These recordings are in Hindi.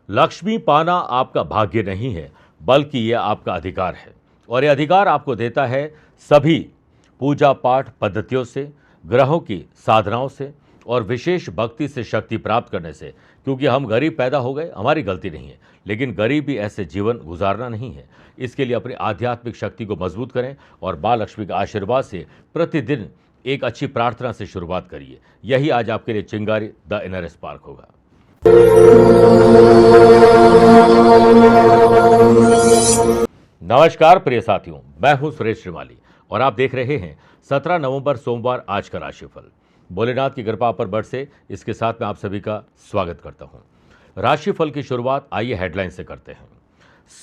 लक्ष्मी पाना आपका भाग्य नहीं है, बल्कि यह आपका अधिकार है। और यह अधिकार आपको देता है सभी पूजा पाठ पद्धतियों से, ग्रहों की साधनाओं से और विशेष भक्ति से शक्ति प्राप्त करने से। क्योंकि हम गरीब पैदा हो गए, हमारी गलती नहीं है, लेकिन गरीबी ऐसे जीवन गुजारना नहीं है। इसके लिए अपनी आध्यात्मिक शक्ति को मजबूत करें और माँ लक्ष्मी के आशीर्वाद से प्रतिदिन एक अच्छी प्रार्थना से शुरुआत करिए। यही आज आपके लिए चिंगारी द इनर स्पार्क होगा। नमस्कार प्रिय साथियों, मैं हूं सुरेश श्रीमाली और आप देख रहे हैं 17 नवंबर सोमवार आज का राशिफल। भोलेनाथ की कृपा पर बरसे, इसके साथ मैं आप सभी का स्वागत करता हूं। राशिफल की शुरुआत आइए हेडलाइन से करते हैं।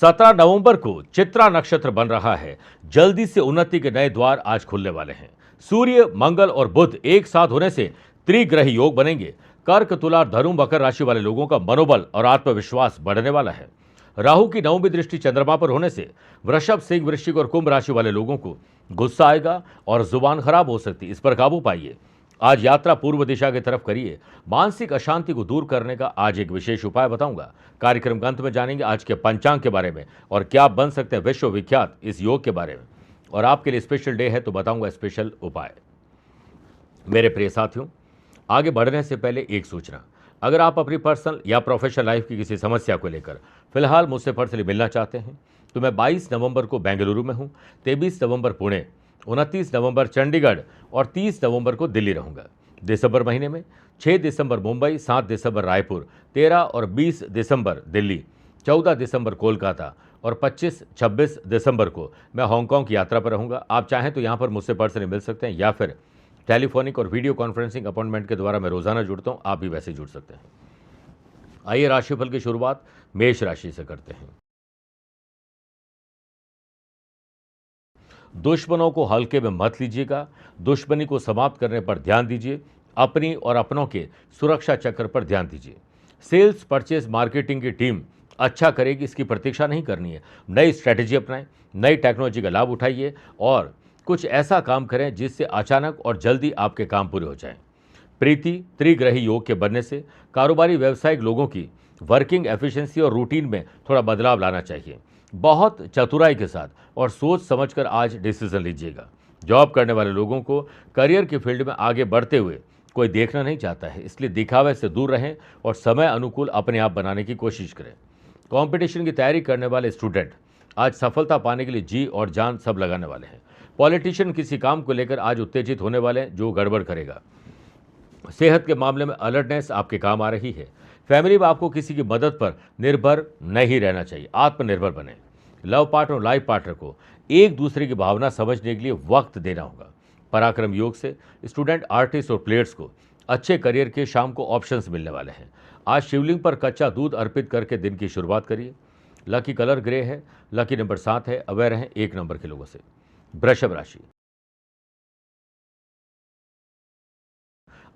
17 नवंबर को चित्रा नक्षत्र बन रहा है। जल्दी से उन्नति के नए द्वार आज खुलने वाले हैं। सूर्य, मंगल और बुध एक साथ होने से त्रिग्रही योग बनेंगे। कर्क, तुला, धनु, मकर राशि वाले लोगों का मनोबल और आत्मविश्वास बढ़ने वाला है। राहु की नवमी दृष्टि चंद्रमा पर होने से वृषभ, सिंह, वृश्चिक और कुंभ राशि वाले लोगों को गुस्सा आएगा और जुबान खराब हो सकती है, इस पर काबू पाइए। आज यात्रा पूर्व दिशा की तरफ करिए। मानसिक अशांति को दूर करने का आज एक विशेष उपाय बताऊंगा। कार्यक्रम के अंत में जानेंगे आज के पंचांग के बारे में और क्या बन सकते हैं विश्व विख्यात इस योग के बारे में। और आपके लिए स्पेशल डे है तो बताऊंगा स्पेशल उपाय। मेरे प्रिय साथियों, आगे बढ़ने से पहले एक सूचना। अगर आप अपनी पर्सनल या प्रोफेशनल लाइफ की किसी समस्या को लेकर फिलहाल मुझसे पर्सनली मिलना चाहते हैं तो मैं 22 नवंबर को बेंगलुरु में हूं, 23 नवंबर पुणे, 29 नवंबर चंडीगढ़ और 30 नवंबर को दिल्ली रहूंगा। दिसंबर महीने में 6 दिसंबर मुंबई, 7 दिसंबर रायपुर, 13 और 20 दिसंबर दिल्ली, 14 दिसंबर कोलकाता और 25-26 दिसंबर को मैं हांगकांग की यात्रा पर रहूंगा। आप चाहें तो यहाँ पर मुझसे पर्सनली मिल सकते हैं या फिर टेलीफोनिक और वीडियो कॉन्फ्रेंसिंग अपॉइंटमेंट के द्वारा मैं रोजाना जुड़ता हूं, आप भी वैसे जुड़ सकते हैं। आइए राशिफल की शुरुआत मेष राशि से करते हैं। दुश्मनों को हल्के में मत लीजिएगा। दुश्मनी को समाप्त करने पर ध्यान दीजिए। अपनी और अपनों के सुरक्षा चक्र पर ध्यान दीजिए। सेल्स, परचेज, मार्केटिंग की टीम अच्छा करेगी, इसकी प्रतीक्षा नहीं करनी है। नई स्ट्रैटेजी अपनाएं, नई टेक्नोलॉजी का लाभ उठाइए और कुछ ऐसा काम करें जिससे अचानक और जल्दी आपके काम पूरे हो जाएं। प्रीति, त्रिग्रही योग के बनने से कारोबारी व्यवसायिक लोगों की वर्किंग एफिशिएंसी और रूटीन में थोड़ा बदलाव लाना चाहिए। बहुत चतुराई के साथ और सोच समझकर आज डिसीजन लीजिएगा। जॉब करने वाले लोगों को करियर की फील्ड में आगे बढ़ते हुए कोई देखना नहीं चाहता है, इसलिए दिखावे से दूर रहें और समय अनुकूल अपने आप बनाने की कोशिश करें। कंपटीशन की तैयारी करने वाले स्टूडेंट आज सफलता पाने के लिए जी और जान सब लगाने वाले हैं। पॉलिटिशियन किसी काम को लेकर आज उत्तेजित होने वाले हैं जो गड़बड़ करेगा। सेहत के मामले में अलर्टनेस आपके काम आ रही है। फैमिली में आपको किसी की मदद पर निर्भर नहीं रहना चाहिए, आत्मनिर्भर बने। लव पार्टनर और लाइफ पार्टनर को एक दूसरे की भावना समझने के लिए वक्त देना होगा। पराक्रम योग से स्टूडेंट, आर्टिस्ट और प्लेयर्स को अच्छे करियर के शाम को ऑप्शंस मिलने वाले हैं। आज शिवलिंग पर कच्चा दूध अर्पित करके दिन की शुरुआत करिए। लकी कलर ग्रे है, लकी नंबर 7 है। अवेयर रहें 1 नंबर के लोगों से। वृषभ राशि,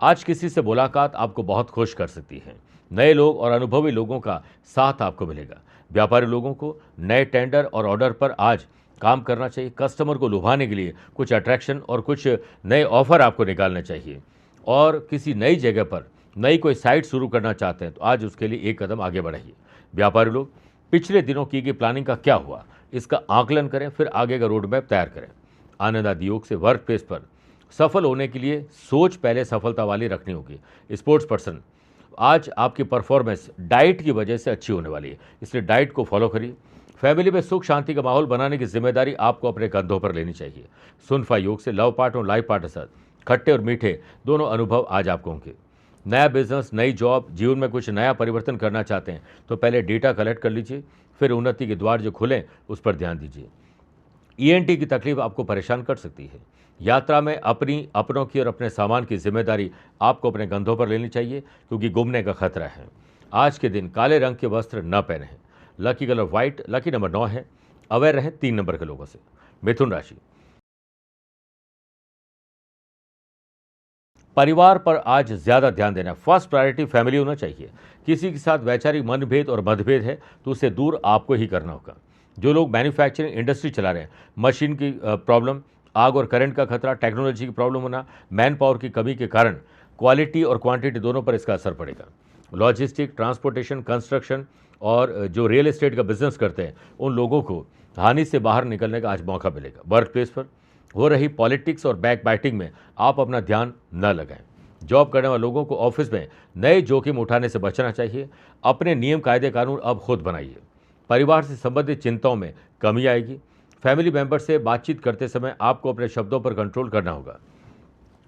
आज किसी से मुलाकात आपको बहुत खुश कर सकती है। नए लोग और अनुभवी लोगों का साथ आपको मिलेगा। व्यापारी लोगों को नए टेंडर और ऑर्डर पर आज काम करना चाहिए। कस्टमर को लुभाने के लिए कुछ अट्रैक्शन और कुछ नए ऑफर आपको निकालने चाहिए। और किसी नई जगह पर नई कोई साइट शुरू करना चाहते हैं तो आज उसके लिए एक कदम आगे बढ़ाइए। व्यापारी लोग पिछले दिनों की गई प्लानिंग का क्या हुआ, इसका आकलन करें, फिर आगे का रोड मैप तैयार करें। आनंद आदि योग से वर्क प्लेस पर सफल होने के लिए सोच पहले सफलता वाली रखनी होगी। स्पोर्ट्स पर्सन, आज आपकी परफॉर्मेंस डाइट की वजह से अच्छी होने वाली है, इसलिए डाइट को फॉलो करिए। फैमिली में सुख शांति का माहौल बनाने की जिम्मेदारी आपको अपने कंधों पर लेनी चाहिए। सुनफा योग से लव पार्टनर और लाइफ पार्टनर साथ खट्टे और मीठे दोनों अनुभव आज आपको होंगे। नया बिजनेस, नई जॉब, जीवन में कुछ नया परिवर्तन करना चाहते हैं तो पहले डेटा कलेक्ट कर लीजिए, फिर उन्नति के द्वार जो खुलें उस पर ध्यान दीजिए। ईएनटी की तकलीफ आपको परेशान कर सकती है। यात्रा में अपनी, अपनों की और अपने सामान की जिम्मेदारी आपको अपने कंधों पर लेनी चाहिए क्योंकि गुमने का खतरा है। आज के दिन काले रंग के वस्त्र न पहने। Lucky colour white, lucky number 9 है। अवेयर रहें 3 नंबर के लोगों से। मिथुन राशि, परिवार पर आज ज्यादा ध्यान देना। फर्स्ट प्रायोरिटी फैमिली होना चाहिए। किसी के साथ वैचारिक मनभेद और मतभेद है तो उसे दूर आपको ही करना होगा। जो लोग मैन्युफैक्चरिंग इंडस्ट्री चला रहे हैं, मशीन की प्रॉब्लम, आग और करंट का खतरा, टेक्नोलॉजी की प्रॉब्लम होना, मैन पावर की कमी के कारण क्वालिटी और क्वांटिटी दोनों पर इसका असर पड़ेगा। लॉजिस्टिक, ट्रांसपोर्टेशन, कंस्ट्रक्शन और जो रियल एस्टेट का बिजनेस करते हैं उन लोगों को हानि से बाहर निकलने का आज मौका मिलेगा। वर्क प्लेस पर हो रही पॉलिटिक्स और बैक बाइटिंग में आप अपना ध्यान न लगाएं। जॉब करने वाले लोगों को ऑफिस में नए जोखिम उठाने से बचना चाहिए। अपने नियम कायदे कानून अब खुद बनाइए। परिवार से संबंधित चिंताओं में कमी आएगी। फैमिली मेंबर से बातचीत करते समय आपको अपने शब्दों पर कंट्रोल करना होगा।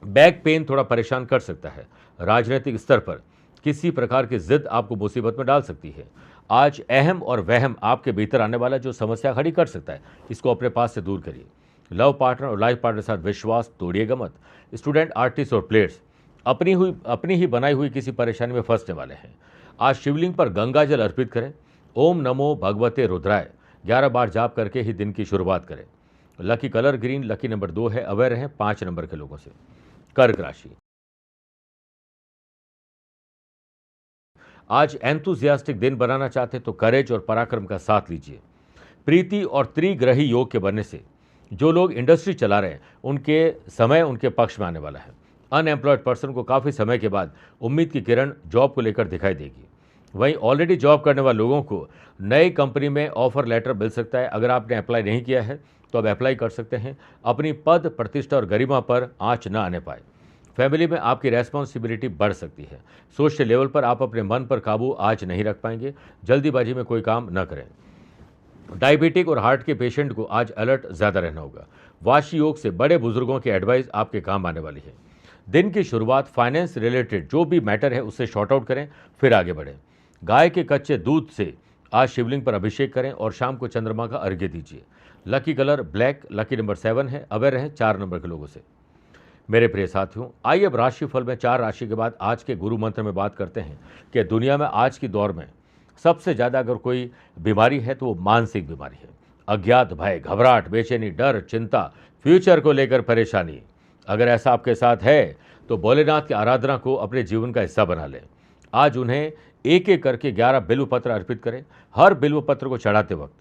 बैक पेन थोड़ा परेशान कर सकता है। राजनीतिक स्तर पर किसी प्रकार की जिद आपको मुसीबत में डाल सकती है। आज अहम और वहम आपके भीतर आने वाला जो समस्या खड़ी कर सकता है, इसको अपने पास से दूर करिए। लव पार्टनर और लाइफ पार्टनर के साथ विश्वास तोड़िएगा मत। स्टूडेंट, आर्टिस्ट और प्लेयर्स अपनी ही बनाई हुई किसी परेशानी में फंसने वाले हैं। आज शिवलिंग पर गंगा जल अर्पित करें। ओम नमो भगवते रुद्राय 11 बार जाप करके ही दिन की शुरुआत करें। Lucky colour green, lucky number 2 है। अवेयर रहें 5 नंबर के लोगों से। कर्क राशि, आज एंथुजियास्टिक दिन बनाना चाहते तो करेज और पराक्रम का साथ लीजिए। प्रीति और त्रिग्रही योग के बनने से जो लोग इंडस्ट्री चला रहे हैं उनके समय उनके पक्ष में आने वाला है। अनएम्प्लॉयड पर्सन को काफ़ी समय के बाद उम्मीद की किरण जॉब को लेकर दिखाई देगी। वहीं ऑलरेडी जॉब करने वाले लोगों को नई कंपनी में ऑफर लेटर मिल सकता है। अगर आपने अप्लाई नहीं किया है तो अब अप्लाई कर सकते हैं। अपनी पद प्रतिष्ठा और गरिमा पर आंच न आने पाए। फैमिली में आपकी रेस्पॉन्सिबिलिटी बढ़ सकती है। सोशल लेवल पर आप अपने मन पर काबू आज नहीं रख पाएंगे। जल्दीबाजी में कोई काम न करें। डायबिटिक और हार्ट के पेशेंट को आज अलर्ट ज़्यादा रहना होगा। वाशी योग से बड़े बुजुर्गों की एडवाइस आपके काम आने वाली है। दिन की शुरुआत फाइनेंस रिलेटेड जो भी मैटर है उससे शॉर्ट आउट करें, फिर आगे बढ़ें। गाय के कच्चे दूध से आज शिवलिंग पर अभिषेक करें और शाम को चंद्रमा का अर्घ्य दीजिए। Lucky colour black, lucky number 7 है। अवेयर रहें 4 नंबर के लोगों से। मेरे प्रिय साथियों, आइए अब राशिफल में 4 राशि के बाद आज के गुरु मंत्र में बात करते हैं कि दुनिया में आज की दौर में सबसे ज़्यादा अगर कोई बीमारी है तो वो मानसिक बीमारी है। अज्ञात भय, घबराहट, बेचैनी, डर, चिंता, फ्यूचर को लेकर परेशानी। अगर ऐसा आपके साथ है तो भोलेनाथ की आराधना को अपने जीवन का हिस्सा बना लें। आज उन्हें एक एक करके 11 बिल्व पत्र अर्पित करें। हर बिल्व पत्र को चढ़ाते वक्त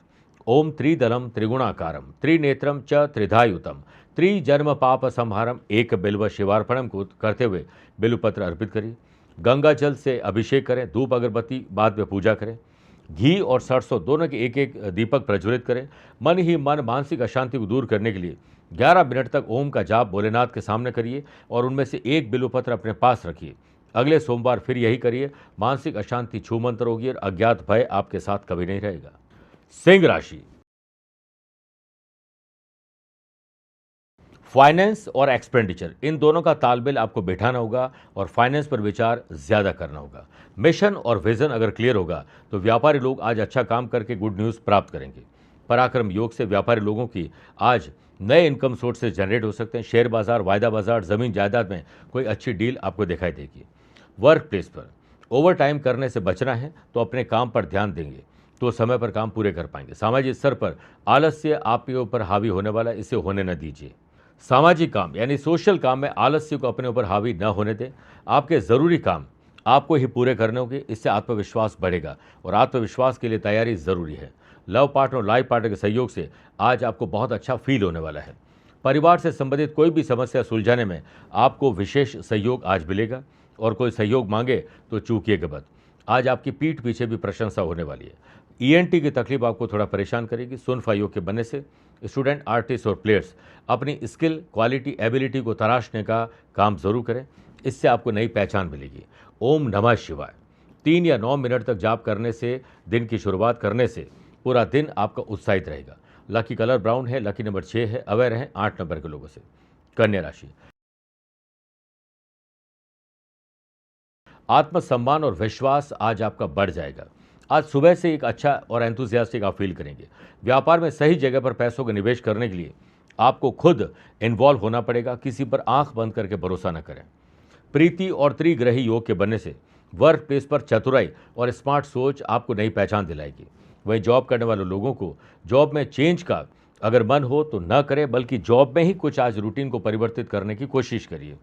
ओम त्रिदलम त्रिगुणाकारम त्रिनेत्रम च त्रिधायुतम त्रिजन्म पाप संहारम एक बिल्व शिवार्पणम को करते हुए बिल्व पत्र अर्पित करिए। गंगा जल से अभिषेक करें। धूप अगरबत्ती बाद में पूजा करें। घी और सरसों दोनों के एक एक दीपक प्रज्वलित करें। मन ही मन मानसिक अशांति को दूर करने के लिए 11 मिनट तक ओम का जाप भोलेनाथ के सामने करिए और उनमें से एक बिल्व पत्र अपने पास रखिए। अगले सोमवार फिर यही करिए। मानसिक अशांति छूमंतर होगी और अज्ञात भय आपके साथ कभी नहीं रहेगा। सिंह राशि, फाइनेंस और एक्सपेंडिचर इन दोनों का तालमेल आपको बिठाना होगा और फाइनेंस पर विचार ज्यादा करना होगा। मिशन और विजन अगर क्लियर होगा तो व्यापारी लोग आज अच्छा काम करके गुड न्यूज प्राप्त करेंगे। पराक्रम योग से व्यापारी लोगों की आज नए इनकम सोर्सेज जनरेट हो सकते हैं। शेयर बाजार, वायदा बाजार, जमीन जायदाद में कोई अच्छी डील आपको दिखाई देगी। वर्क प्लेस पर ओवर टाइम करने से बचना है तो अपने काम पर ध्यान देंगे तो समय पर काम पूरे कर पाएंगे। सामाजिक स्तर पर आलस्य आपके ऊपर हावी होने वाला, इसे होने न दीजिए। सामाजिक काम यानी सोशल काम में आलस्य को अपने ऊपर हावी न होने दें। आपके ज़रूरी काम आपको ही पूरे करने होंगे। इससे आत्मविश्वास बढ़ेगा और आत्मविश्वास के लिए तैयारी ज़रूरी है। लव पार्टनर और लाइफ पार्टनर के सहयोग से आज आपको बहुत अच्छा फील होने वाला है। परिवार से संबंधित कोई भी समस्या सुलझाने में आपको विशेष सहयोग आज मिलेगा और कोई सहयोग मांगे तो चूकिएगा मत। आज आपकी पीठ पीछे भी प्रशंसा होने वाली है। ईएनटी की तकलीफ आपको थोड़ा परेशान करेगी। सुनफा योग के बनने से स्टूडेंट, आर्टिस्ट और प्लेयर्स अपनी स्किल, क्वालिटी, एबिलिटी को तराशने का काम जरूर करें। इससे आपको नई पहचान मिलेगी। ओम नमः शिवाय 3 या 9 मिनट तक जाप करने से, दिन की शुरुआत करने से पूरा दिन आपका उत्साहित रहेगा। लकी कलर ब्राउन है। लकी नंबर 6 है। अवेयर हैं 8 नंबर के लोगों से। कन्या राशि, आत्मसम्मान और विश्वास आज आपका बढ़ जाएगा। आज सुबह से एक अच्छा और एंथुजियास्टिक आप फील करेंगे। व्यापार में सही जगह पर पैसों का निवेश करने के लिए आपको खुद इन्वॉल्व होना पड़ेगा। किसी पर आंख बंद करके भरोसा न करें। प्रीति और त्रिग्रही योग के बनने से वर्क प्लेस पर चतुराई और स्मार्ट सोच आपको नई पहचान दिलाएगी। वहीं जॉब करने वाले लोगों को जॉब में चेंज का अगर मन हो तो न करें, बल्कि जॉब में ही कुछ आज रूटीन को परिवर्तित करने की कोशिश करिए।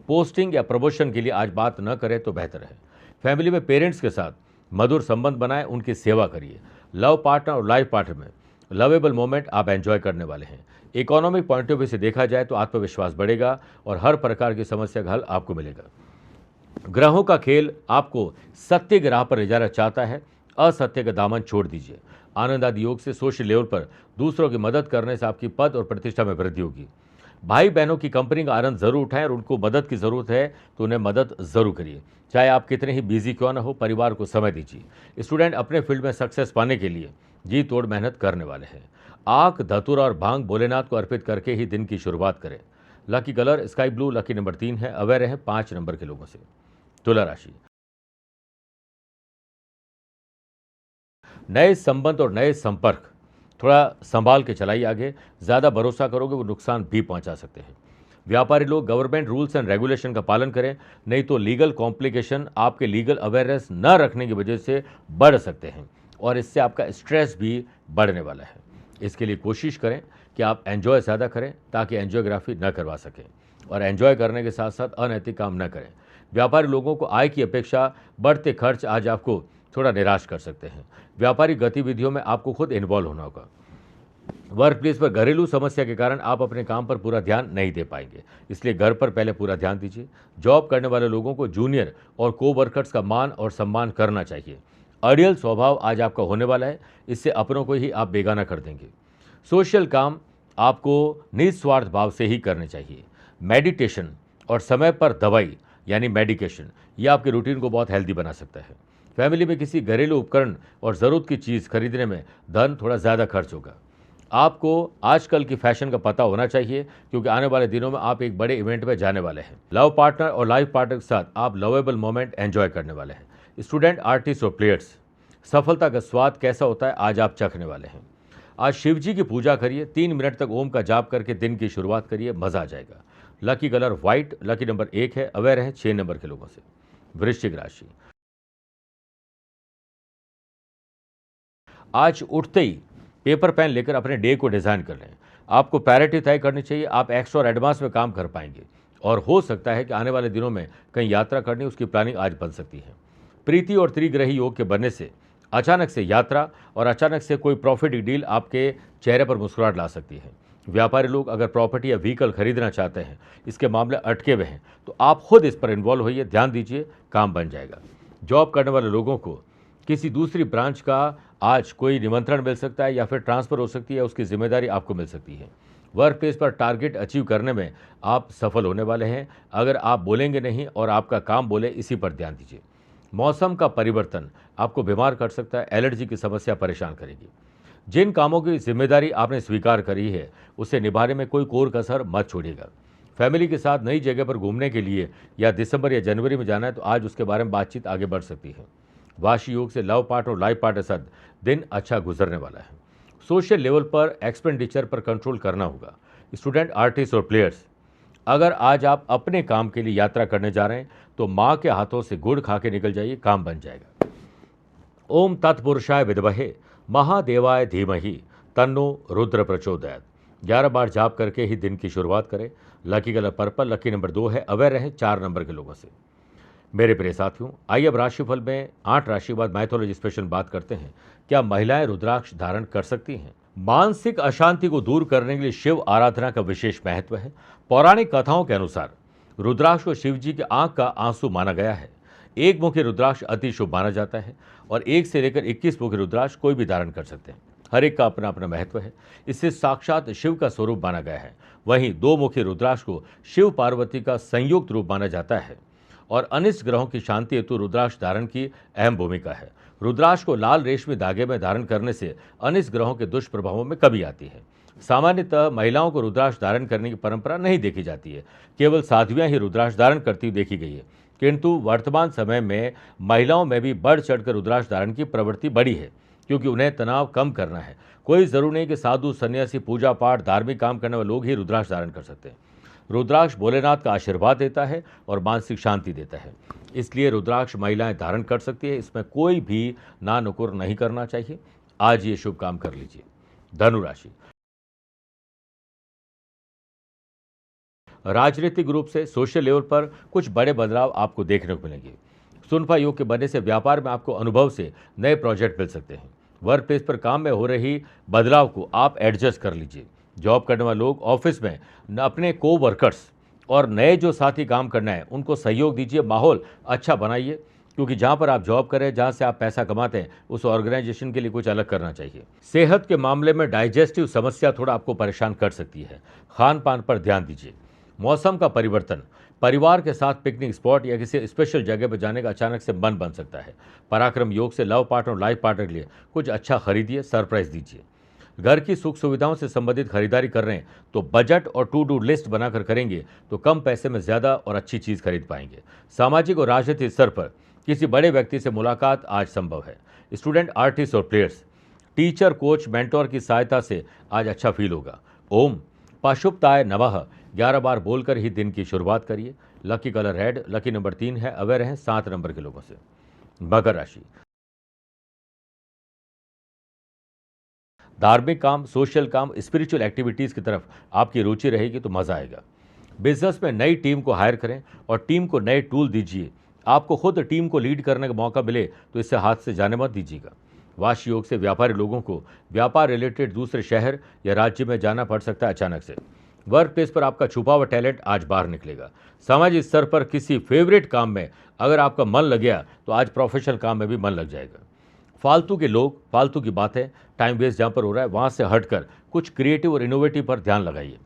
पोस्टिंग या प्रमोशन के लिए आज बात न करें तो बेहतर है। फैमिली में पेरेंट्स के साथ मधुर संबंध बनाएं, उनकी सेवा करिए। लव पार्टनर और लाइफ पार्टनर में लवेबल मोमेंट आप एंजॉय करने वाले हैं। इकोनॉमिक पॉइंट ऑफ व्यू से देखा जाए तो आत्मविश्वास बढ़ेगा और हर प्रकार की समस्या का हल आपको मिलेगा। ग्रहों का खेल आपको सत्य की राह पर ले जाना चाहता है। असत्य का दामन छोड़ दीजिए। आनंद आदि योग से सोशल लेवल पर दूसरों की मदद करने से आपकी पद और प्रतिष्ठा में वृद्धि होगी। भाई बहनों की कंपनी का आनंद जरूर उठाएं और उनको मदद की जरूरत है तो उन्हें मदद जरूर करिए। चाहे आप कितने ही बिजी क्यों ना हो, परिवार को समय दीजिए। स्टूडेंट अपने फील्ड में सक्सेस पाने के लिए जी तोड़ मेहनत करने वाले हैं। आक, धतूरा और भांग भोलेनाथ को अर्पित करके ही दिन की शुरुआत करें। Lucky colour sky blue, lucky number 3 है। अवेयर रहें 5 नंबर के लोगों से। तुला राशि, नए संबंध और नए संपर्क थोड़ा संभाल के चलाइए। आगे ज़्यादा भरोसा करोगे वो नुकसान भी पहुंचा सकते हैं। व्यापारी लोग गवर्नमेंट रूल्स एंड रेगुलेशन का पालन करें, नहीं तो लीगल कॉम्प्लिकेशन आपके लीगल अवेयरनेस न रखने की वजह से बढ़ सकते हैं और इससे आपका स्ट्रेस भी बढ़ने वाला है। इसके लिए कोशिश करें कि आप एंजॉय ज़्यादा करें ताकि एंजोग्राफी न करवा सकें और एंजॉय करने के साथ साथ अनैतिक काम न करें। व्यापारी लोगों को आय की अपेक्षा बढ़ते खर्च आज आपको थोड़ा निराश कर सकते हैं। व्यापारिक गतिविधियों में आपको खुद इन्वॉल्व होना होगा। वर्क प्लेस पर घरेलू समस्या के कारण आप अपने काम पर पूरा ध्यान नहीं दे पाएंगे, इसलिए घर पर पहले पूरा ध्यान दीजिए। जॉब करने वाले लोगों को जूनियर और को वर्कर्स का मान और सम्मान करना चाहिए। अड़ियल स्वभाव आज आपका होने वाला है, इससे अपनों को ही आप बेगाना कर देंगे। सोशल काम आपको निस्वार्थ भाव से ही करने चाहिए। मेडिटेशन और समय पर दवाई यानी मेडिकेशन ये आपके रूटीन को बहुत हेल्दी बना सकता है। फैमिली में किसी घरेलू उपकरण और ज़रूरत की चीज़ खरीदने में धन थोड़ा ज़्यादा खर्च होगा। आपको आजकल की फैशन का पता होना चाहिए क्योंकि आने वाले दिनों में आप एक बड़े इवेंट में जाने वाले हैं। लव पार्टनर और लाइफ पार्टनर के साथ आप लवेबल मोमेंट एंजॉय करने वाले हैं। स्टूडेंट, आर्टिस्ट और प्लेयर्स, सफलता का स्वाद कैसा होता है आज आप चखने वाले हैं। आज शिव जी की पूजा करिए, 3 मिनट तक ओम का जाप करके दिन की शुरुआत करिए, मजा आ जाएगा। Lucky colour white, lucky number 1 है। अवेयर है 6 नंबर के लोगों से। वृश्चिक राशि, आज उठते ही पेपर पेन लेकर अपने डे को डिज़ाइन कर लें। आपको प्रायोरिटी तय करनी चाहिए, आप एक्स्ट्रा और एडवांस में काम कर पाएंगे और हो सकता है कि आने वाले दिनों में कहीं यात्रा करनी, उसकी प्लानिंग आज बन सकती है। प्रीति और त्रिग्रही योग के बनने से अचानक से यात्रा और अचानक से कोई प्रॉफिट डील आपके चेहरे पर मुस्कुराहट ला सकती है। व्यापारी लोग अगर प्रॉपर्टी या व्हीकल खरीदना चाहते हैं, इसके मामले अटके हुए हैं, तो आप खुद इस पर इन्वॉल्व होइए, ध्यान दीजिए, काम बन जाएगा। जॉब करने वाले लोगों को किसी दूसरी ब्रांच का आज कोई निमंत्रण मिल सकता है या फिर ट्रांसफ़र हो सकती है, उसकी जिम्मेदारी आपको मिल सकती है। वर्क प्लेस पर टारगेट अचीव करने में आप सफल होने वाले हैं। अगर आप बोलेंगे नहीं और आपका काम बोले, इसी पर ध्यान दीजिए। मौसम का परिवर्तन आपको बीमार कर सकता है, एलर्जी की समस्या परेशान करेगी। जिन कामों की जिम्मेदारी आपने स्वीकार करी है उसे निभाने में कोई कोर कसर मत छोड़िएगा। फैमिली के साथ नई जगह पर घूमने के लिए या दिसंबर या जनवरी में जाना है तो आज उसके बारे में बातचीत आगे बढ़ सकती है। वाशी योग से लव पार्ट और लाइफ पार्ट के साथ दिन अच्छा गुजरने वाला है। सोशल लेवल पर एक्सपेंडिचर पर कंट्रोल करना होगा। स्टूडेंट, आर्टिस्ट और प्लेयर्स, अगर आज आप अपने काम के लिए यात्रा करने जा रहे हैं तो माँ के हाथों से गुड़ खा के निकल जाइए, काम बन जाएगा। ओम तत्पुरुषाय विद्महे महादेवाय धीमहि तन्नो रुद्र प्रचोदयात्। 11 बार जाप करके ही दिन की शुरुआत करें। Lucky colour purple, lucky number 2 है। अवेयर रहें 4 नंबर के लोगों से। मेरे प्रिय साथियों, आइए अब राशिफल में 8 राशि बाद माइथोलॉजी स्पेशल बात करते हैं। क्या महिलाएं रुद्राक्ष धारण कर सकती हैं? मानसिक अशांति को दूर करने के लिए शिव आराधना का विशेष महत्व है। पौराणिक कथाओं के अनुसार रुद्राक्ष को शिव जी की आंख का आंसू माना गया है। एक मुखी रुद्राक्ष अति शुभ माना जाता है और 1 से लेकर 21 मुखी रुद्राक्ष कोई भी धारण कर सकते हैं। हर एक का अपना अपना महत्व है। इससे साक्षात शिव का स्वरूप माना गया है। वहीं 2 मुखी रुद्राक्ष को शिव पार्वती का संयुक्त रूप माना जाता है और अनिष्ट ग्रहों की शांति हेतु रुद्राक्ष धारण की अहम भूमिका है। रुद्राक्ष को लाल रेशमी धागे में धारण करने से अनिष्ट ग्रहों के दुष्प्रभावों में कमी आती है। सामान्यतः महिलाओं को रुद्राक्ष धारण करने की परंपरा नहीं देखी जाती है, केवल साध्वियां ही रुद्राक्ष धारण करती हुई देखी गई है। किंतु वर्तमान समय में महिलाओं में भी बढ़ चढ़कर रुद्राक्ष धारण की प्रवृत्ति बढ़ी है, क्योंकि उन्हें तनाव कम करना है। कोई जरूरी नहीं कि साधु, सन्यासी, पूजा पाठ, धार्मिक काम करने वाले लोग ही रुद्राक्ष धारण कर सकते हैं। रुद्राक्ष भोलेनाथ का आशीर्वाद देता है और मानसिक शांति देता है, इसलिए रुद्राक्ष महिलाएं धारण कर सकती है। इसमें कोई भी ना नुकुर नहीं करना चाहिए। आज ये शुभ काम कर लीजिए। धनु राशि, राजनीतिक रूप से सोशल लेवल पर कुछ बड़े बदलाव आपको देखने को मिलेंगे। सुनफा योग के बनने से व्यापार में आपको अनुभव से नए प्रोजेक्ट मिल सकते हैं। वर्क प्लेस पर काम में हो रही बदलाव को आप एडजस्ट कर लीजिए। जॉब करने वाले लोग ऑफिस में अपने को वर्कर्स और नए जो साथी काम करना है उनको सहयोग दीजिए, माहौल अच्छा बनाइए। क्योंकि जहां पर आप जॉब करें, जहां से आप पैसा कमाते हैं, उस ऑर्गेनाइजेशन के लिए कुछ अलग करना चाहिए। सेहत के मामले में डाइजेस्टिव समस्या थोड़ा आपको परेशान कर सकती है। खान पान पर ध्यान दीजिए। मौसम का परिवर्तन, परिवार के साथ पिकनिक स्पॉट या किसी स्पेशल जगह पर जाने का अचानक से मन बन सकता है। पराक्रम योग से लव पार्टनर और लाइफ पार्टनर के लिए कुछ अच्छा खरीदिए, सरप्राइज दीजिए। घर की सुख सुविधाओं से संबंधित खरीदारी कर रहे हैं तो बजट और टू डू लिस्ट बनाकर करेंगे तो कम पैसे में ज्यादा और अच्छी चीज खरीद पाएंगे। सामाजिक और राजनीतिक स्तर पर किसी बड़े व्यक्ति से मुलाकात आज संभव है। स्टूडेंट, आर्टिस्ट और प्लेयर्स, टीचर, कोच, मेंटोर की सहायता से आज अच्छा फील होगा। ओम पाशुपताय नमः 11 बार बोलकर ही दिन की शुरुआत करिए। Lucky colour red, lucky number 3 है। अवेयर रहें 7 नंबर के लोगों से। मकर राशि, धार्मिक काम, सोशल काम, स्पिरिचुअल एक्टिविटीज की तरफ आपकी रुचि रहेगी तो मजा आएगा। बिजनेस में नई टीम को हायर करें और टीम को नए टूल दीजिए। आपको खुद टीम को लीड करने का मौका मिले तो इससे हाथ से जाने मत दीजिएगा। वाश योग से व्यापारी लोगों को व्यापार रिलेटेड दूसरे शहर या राज्य में जाना पड़ सकता है अचानक से। वर्क प्लेस पर आपका छुपा हुआ टैलेंट आज बाहर निकलेगा। सामाजिक स्तर पर किसी फेवरेट काम में अगर आपका मन लग गया तो आज प्रोफेशनल काम में भी मन लग जाएगा। फालतू के लोग, फालतू की बातें, टाइम वेस्ट जहाँ पर हो रहा है वहाँ से हटकर कुछ क्रिएटिव और इनोवेटिव पर ध्यान लगाइए।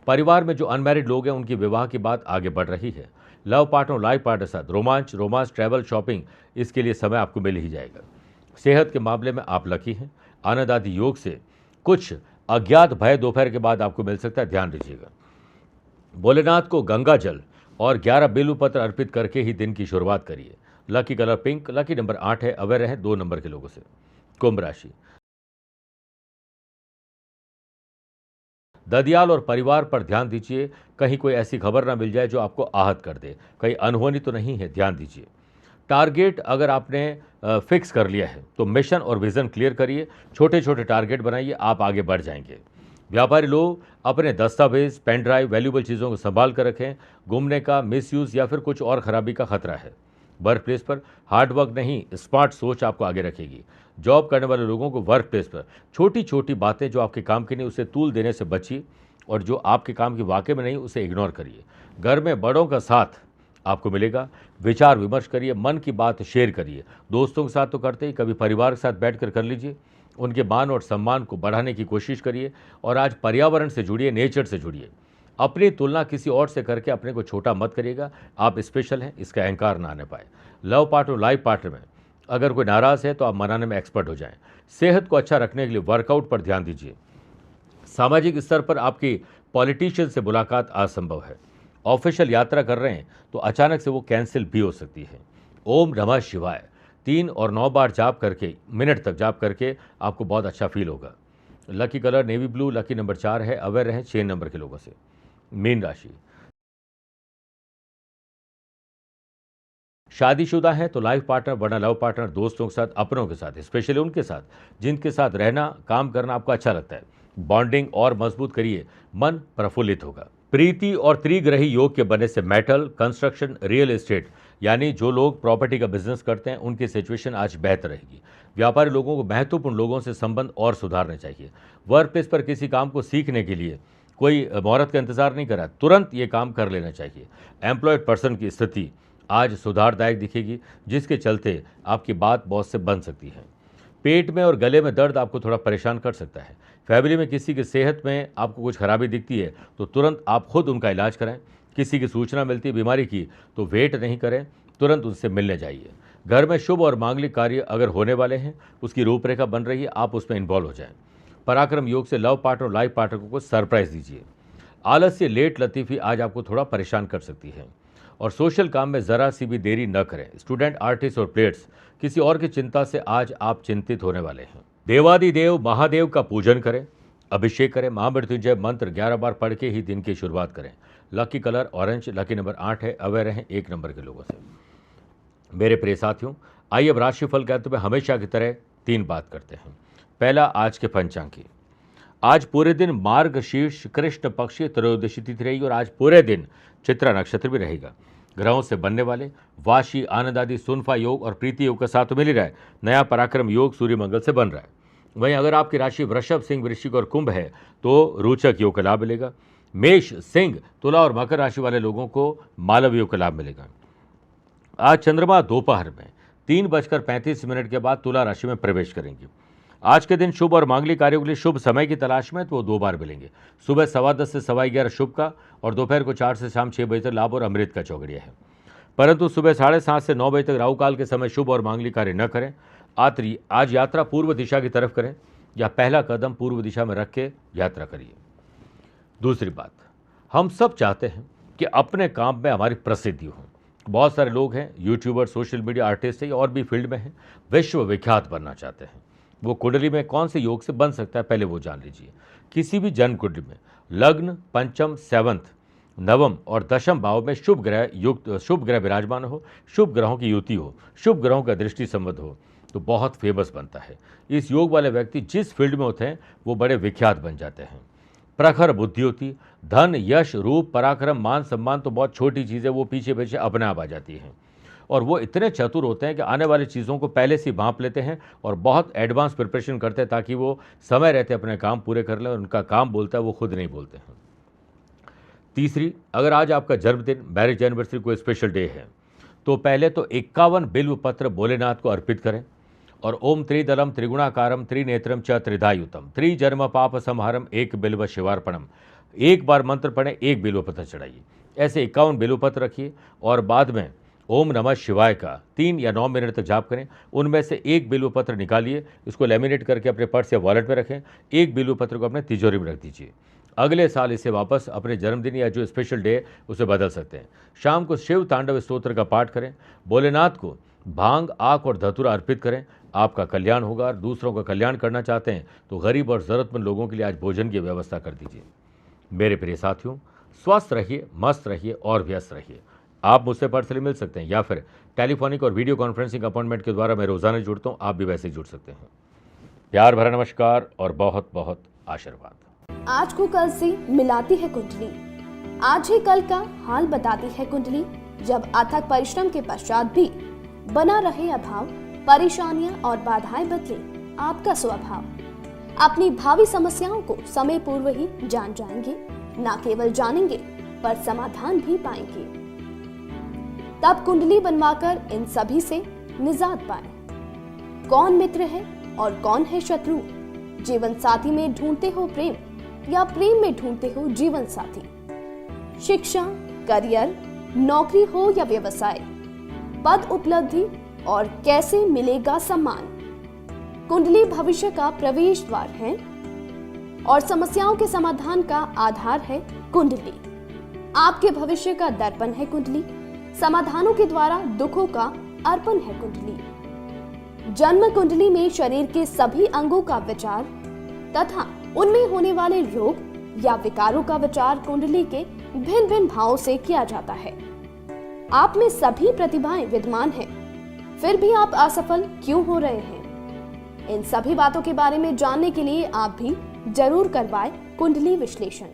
परिवार में जो अनमैरिड लोग हैं उनकी विवाह की बात आगे बढ़ रही है। लव पार्टनर, लाइफ पार्टनर के साथ रोमांस, ट्रैवल, शॉपिंग, इसके लिए समय आपको मिल ही जाएगा। सेहत के मामले में आप लकी हैं। आनंद आदि योग से कुछ अज्ञात भय दोपहर के बाद आपको मिल सकता है, ध्यान दीजिएगा। भोलेनाथ को गंगा जल और 11 बेलू पत्र अर्पित करके ही दिन की शुरुआत करिए। Lucky colour pink, lucky number 8 है। अवेयर रहें 2 नंबर के लोगों से। कुंभ राशि, ददियाल और परिवार पर ध्यान दीजिए। कहीं कोई ऐसी खबर ना मिल जाए जो आपको आहत कर दे। कहीं अनहोनी तो नहीं है, ध्यान दीजिए। टारगेट अगर आपने फिक्स कर लिया है तो मिशन और विजन क्लियर करिए। छोटे छोटे टारगेट बनाइए, आप आगे बढ़ जाएंगे। व्यापारी लोग अपने दस्तावेज, पेन ड्राइव, वैल्यूबल चीज़ों को संभाल कर रखें। घूमने का मिसयूज या फिर कुछ और खराबी का खतरा है। वर्क प्लेस पर हार्ड वर्क नहीं, स्मार्ट सोच आपको आगे रखेगी। जॉब करने वाले लोगों को वर्क प्लेस पर छोटी छोटी बातें जो आपके काम की नहीं उसे तूल देने से बचिए और जो आपके काम की वाकई में नहीं उसे इग्नोर करिए। घर में बड़ों का साथ आपको मिलेगा। विचार विमर्श करिए, मन की बात शेयर करिए। दोस्तों के साथ तो करते ही, कभी परिवार के साथ बैठकर कर लीजिए। उनके मान और सम्मान को बढ़ाने की कोशिश करिए। और आज पर्यावरण से जुड़िए, नेचर से जुड़िए। अपनी तुलना किसी और से करके अपने को छोटा मत करिएगा। आप स्पेशल हैं, इसका अहंकार ना आने पाए। लव पार्टनर, लाइफ पार्टनर में अगर कोई नाराज है तो आप मनाने में एक्सपर्ट हो जाएं। सेहत को अच्छा रखने के लिए वर्कआउट पर ध्यान दीजिए। सामाजिक स्तर पर आपकी पॉलिटिशियन से मुलाकात असंभव है। ऑफिशियल यात्रा कर रहे हैं तो अचानक से वो कैंसिल भी हो सकती है। ओम नमः शिवाय 3 और 9 बार जाप करके, मिनट तक जाप करके आपको बहुत अच्छा फील होगा। Lucky colour navy blue, lucky number 4 है। अवेयर रहें 6 नंबर के लोगों से। मीन राशि, शादीशुदा है तो लाइफ पार्टनर वरना लव पार्टनर, दोस्तों के साथ, अपनों के साथ, स्पेशली उनके साथ जिनके साथ रहना, काम करना आपको अच्छा लगता है। बॉन्डिंग और मजबूत करिए, मन प्रफुल्लित होगा। प्रीति और त्रिग्रही योग के बनने से मेटल, कंस्ट्रक्शन, रियल एस्टेट यानी जो लोग प्रॉपर्टी का बिजनेस करते हैं उनकी सिचुएशन आज बेहतर रहेगी। व्यापारी लोगों को महत्वपूर्ण लोगों से संबंध और सुधारने चाहिए। वर्क प्लेस पर किसी काम को सीखने के लिए कोई मुहूर्त का इंतजार नहीं करा, तुरंत ये काम कर लेना चाहिए। एम्प्लॉयड पर्सन की स्थिति आज सुधारदायक दिखेगी, जिसके चलते आपकी बात बॉस से बन सकती है। पेट में और गले में दर्द आपको थोड़ा परेशान कर सकता है। फैमिली में किसी की सेहत में आपको कुछ खराबी दिखती है तो तुरंत आप खुद उनका इलाज कराएं। किसी की सूचना मिलती है बीमारी की तो वेट नहीं करें, तुरंत उनसे मिलने जाइए। घर में शुभ और मांगलिक कार्य अगर होने वाले हैं, उसकी रूपरेखा बन रही है, आप उसमें इन्वॉल्व हो जाएं। पराक्रम योग से लव पार्टनर और लाइफ पार्टनर को कुछ सरप्राइज दीजिए। आलस्य, लेट लतीफ़ी आज आपको थोड़ा परेशान कर सकती है। और सोशल काम में ज़रा सी भी देरी न करें। स्टूडेंट, आर्टिस्ट और प्लेयर्स, किसी और की चिंता से आज आप चिंतित होने वाले हैं। देवादिदेव महादेव का पूजन करें, अभिषेक करें। महामृत्युंजय मंत्र 11 बार पढ़ के ही दिन की शुरुआत करें। Lucky colour orange, lucky number 8 है। अवेयर रहें 1 नंबर के लोगों से। मेरे प्रिय साथियों, आइए अब राशिफल के अंत में हमेशा की तरह 3 बात करते हैं। पहला, आज के पंचांग की। आज पूरे दिन मार्गशीर्ष कृष्ण पक्ष की त्रयोदशी तिथि रहेगी और आज पूरे दिन चित्रा नक्षत्र भी रहेगा। ग्रहों से बनने वाले वाशी, आनंद आदि, सुनफा योग और प्रीति योग का साथ तो मिल ही रहा है। नया पराक्रम योग सूर्य मंगल से बन रहा है। वहीं अगर आपकी राशि वृषभ, सिंह, वृश्चिक और कुंभ है तो रोचक योग का लाभ मिलेगा। मेष, सिंह, तुला और मकर राशि वाले लोगों को मालव योग का लाभ मिलेगा। आज चंद्रमा दोपहर में 3:35 के बाद तुला राशि में प्रवेश करेंगी। आज के दिन शुभ और मांगलिक कार्यों के लिए शुभ समय की तलाश में तो वो 2 बार मिलेंगे। सुबह 10:15 से 11:15 शुभ का और दोपहर को 4 से शाम 6 बजे तक लाभ और अमृत का चौगड़िया है। परंतु सुबह 7:30 से 9 बजे तक राहु काल के समय शुभ और मांगलिक कार्य न करें। आज यात्रा पूर्व दिशा की तरफ करें या पहला कदम पूर्व दिशा में रख के यात्रा करिए। दूसरी बात, हम सब चाहते हैं कि अपने काम में हमारी प्रसिद्धि हो। बहुत सारे लोग हैं, यूट्यूबर, सोशल मीडिया आर्टिस्ट है और भी फील्ड में हैं, विश्व विख्यात बनना चाहते हैं। वो कुंडली में कौन से योग से बन सकता है, पहले वो जान लीजिए। किसी भी जन्म कुंडली में लग्न, पंचम, 7th, नवम और दशम भाव में शुभ ग्रह विराजमान हो, शुभ ग्रहों की युति हो, शुभ ग्रहों का दृष्टि संबंध हो तो बहुत फेमस बनता है। इस योग वाले व्यक्ति जिस फील्ड में होते हैं वो बड़े विख्यात बन जाते हैं। प्रखर बुद्धि होती, धन, यश, रूप, पराक्रम, मान सम्मान तो बहुत छोटी चीज़ है, वो पीछे पीछे अपने आप आ जाती हैं। और वो इतने चतुर होते हैं कि आने वाली चीज़ों को पहले से भांप लेते हैं और बहुत एडवांस प्रिपरेशन करते हैं ताकि वो समय रहते अपने काम पूरे कर लें और उनका काम बोलता है, वो खुद नहीं बोलते हैं। तीसरी, अगर आज आपका जन्मदिन, मैरिज एनिवर्सरी, कोई स्पेशल डे है तो पहले तो 51 बिल्व पत्र भोलेनाथ को अर्पित करें और ओम त्रिदलम त्रिगुणाकारम त्रिनेत्रम च त्रिधायुतम त्रिजन्म पाप संहारम एक बिल्व शिवार्पणम, एक बार मंत्र पढ़ें, 1 बिल्व पत्र चढ़ाइए। ऐसे 51 बिल्व पत्र रखिए और बाद में ओम नमः शिवाय का 3 या 9 मिनट तक जाप करें। उनमें से 1 बिल्व पत्र निकालिए, इसको लेमिनेट करके अपने पर्स या वॉलेट में रखें। 1 बिल्व पत्र को अपने तिजोरी में रख दीजिए। अगले साल इसे वापस अपने जन्मदिन या जो स्पेशल डे उसे बदल सकते हैं। शाम को शिव तांडव स्तोत्र का पाठ करें। भोलेनाथ को भांग, आक और धतूरा अर्पित करें। आपका कल्याण होगा। और दूसरों का कल्याण करना चाहते हैं तो गरीब और ज़रूरतमंद लोगों के लिए आज भोजन की व्यवस्था कर दीजिए। मेरे प्रिय साथियों, स्वस्थ रहिए, मस्त रहिए और व्यस्त रहिए। आप मुझसे पर्सनली मिल सकते हैं या फिर टेलीफोनिक और वीडियो कॉन्फ्रेंसिंग अपॉइंटमेंट के द्वारा मैं रोजाना जुड़ता हूँ। आप भी वैसे ही जुड़ सकते हैं। प्यार भरा नमस्कार और बहुत बहुत आशीर्वाद। आज को कल से मिलाती है कुंडली, आज ही कल का हाल बताती है कुंडली। जब अथक परिश्रम के पश्चात भी बना रहे अभाव, परेशानियां और बाधाएं बदले आपका स्वभाव, अपनी भावी समस्याओं को समय पूर्व ही जान जाएंगे। न केवल जानेंगे पर समाधान भी पाएंगे। तब कुंडली बनवाकर इन सभी से निजात पाएं। कौन मित्र है और कौन है शत्रु, जीवन साथी में ढूंढते हो प्रेम या प्रेम में ढूंढते हो जीवन साथी, शिक्षा, करियर, नौकरी हो या व्यवसाय, पद उपलब्धि और कैसे मिलेगा सम्मान। कुंडली भविष्य का प्रवेश द्वार है और समस्याओं के समाधान का आधार है कुंडली। आपके भविष्य का दर्पण है कुंडली, समाधानों के द्वारा दुखों का अर्पण है कुंडली। जन्म कुंडली में शरीर के सभी अंगों का विचार तथा उनमें होने वाले रोग या विकारों का विचार कुंडली के भिन्न भिन्न भावों से किया जाता है। आप में सभी प्रतिभाएं विद्यमान हैं, फिर भी आप असफल क्यों हो रहे हैं? इन सभी बातों के बारे में जानने के लिए आप भी जरूर करवाएं कुंडली विश्लेषण।